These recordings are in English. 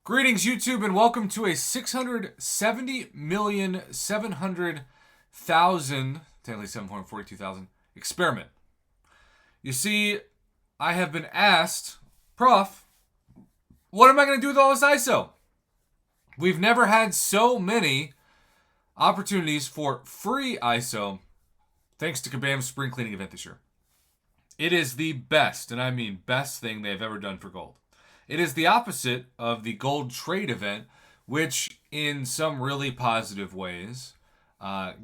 Greetings, YouTube, and welcome to a 670,700,000, technically 742,000, experiment. You see, I have been asked, Prof, what am I going to do with all this ISO? We've never had so many opportunities for free ISO thanks to Kabam's spring cleaning event this year. It is the best, and I mean best thing they've ever done for gold. It is the opposite of the gold trade event, which in some really positive ways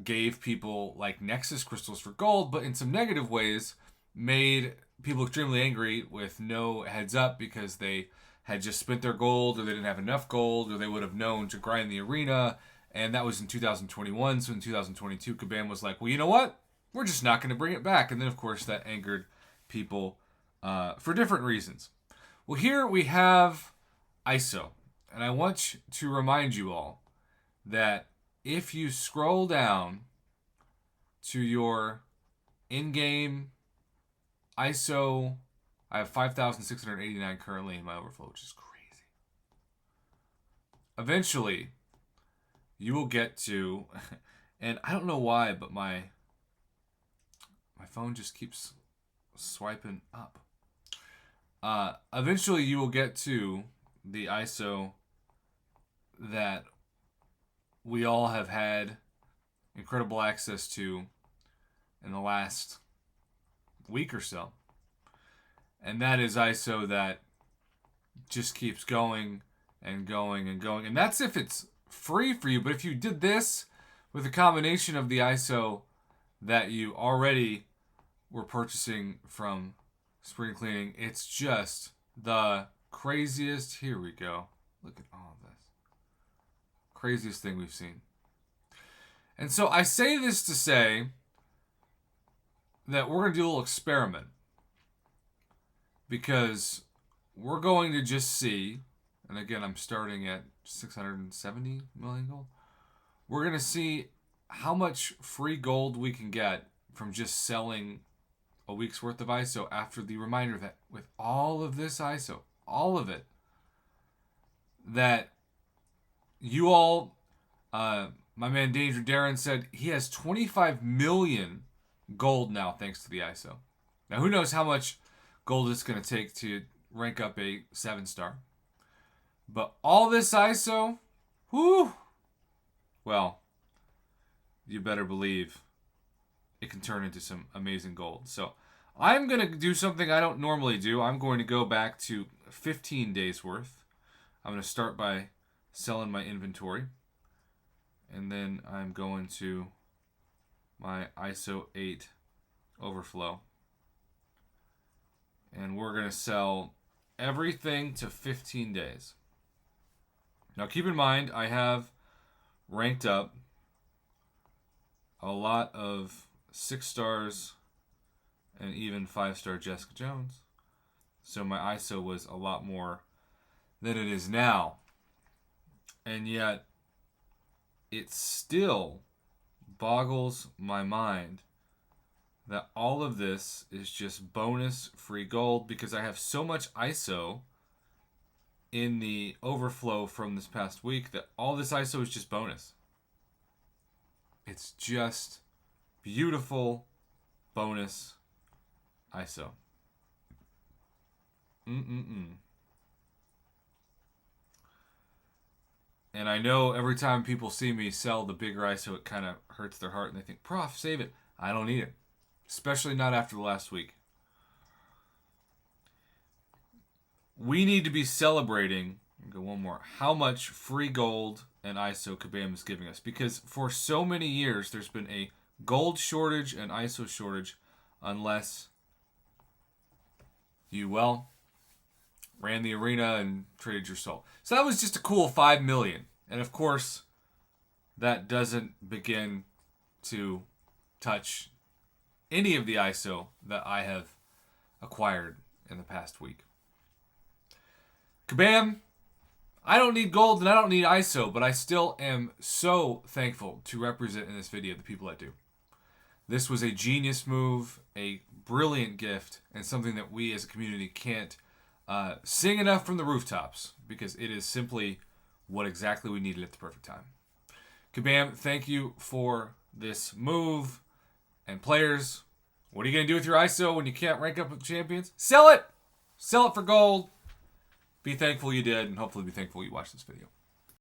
gave people like Nexus crystals for gold, but in some negative ways made people extremely angry with no heads up because they had just spent their gold or they didn't have enough gold or they would have known to grind the arena. And that was in 2021. So in 2022, Kabam was like, well, you know what? We're just not going to bring it back. And then, of course, that angered people for different reasons. Well, here we have ISO, and I want to remind you all that if you scroll down to your in-game ISO, I have 5,689 currently in my overflow, which is crazy. Eventually, you will get to, and I don't know why, but my phone just keeps swiping up. Eventually you will get to the ISO that we all have had incredible access to in the last week or so. And that is ISO that just keeps going and going and going. And that's if it's free for you. But if you did this with a combination of the ISO that you already were purchasing from spring cleaning, it's just the craziest. Here we go. Look at all of this. Craziest thing we've seen. And so I say this to say that we're going to do a little experiment. Because we're going to just see, and again, I'm starting at 670 million gold. We're going to see how much free gold we can get from just selling a week's worth of ISO after the reminder that with all of this ISO, all of it, that you all, my man Danger Darren said he has 25 million gold now thanks to the ISO. Now who knows how much gold it's going to take to rank up a 7-star. But all this ISO, whoo, well, you better believe it can turn into some amazing gold. So I'm going to do something I don't normally do. I'm going to go back to 15 days worth. I'm going to start by selling my inventory. And then I'm going to my ISO 8 overflow. And we're going to sell everything to 15 days. Now keep in mind, I have ranked up a lot of 6 stars and even 5-star Jessica Jones. So my ISO was a lot more than it is now. And yet, it still boggles my mind that all of this is just bonus free gold because I have so much ISO in the overflow from this past week that all this ISO is just bonus. It's just beautiful bonus ISO. And I know every time people see me sell the bigger ISO, it kind of hurts their heart and they think, Prof, save it. I don't need it. Especially not after the last week. We need to be celebrating, go one more, how much free gold and ISO Kabam is giving us. Because for so many years, there's been a gold shortage and ISO shortage unless you, well, ran the arena and traded your soul. So that was just a cool 5 million. And of course, that doesn't begin to touch any of the ISO that I have acquired in the past week. Kabam, I don't need gold and I don't need ISO, but I still am so thankful to represent in this video the people that do. This was a genius move, a brilliant gift, and something that we as a community can't sing enough from the rooftops, because it is simply what exactly we needed at the perfect time. Kabam, thank you for this move. And players, what are you going to do with your ISO when you can't rank up with champions? Sell it! Sell it for gold. Be thankful you did, and hopefully be thankful you watched this video.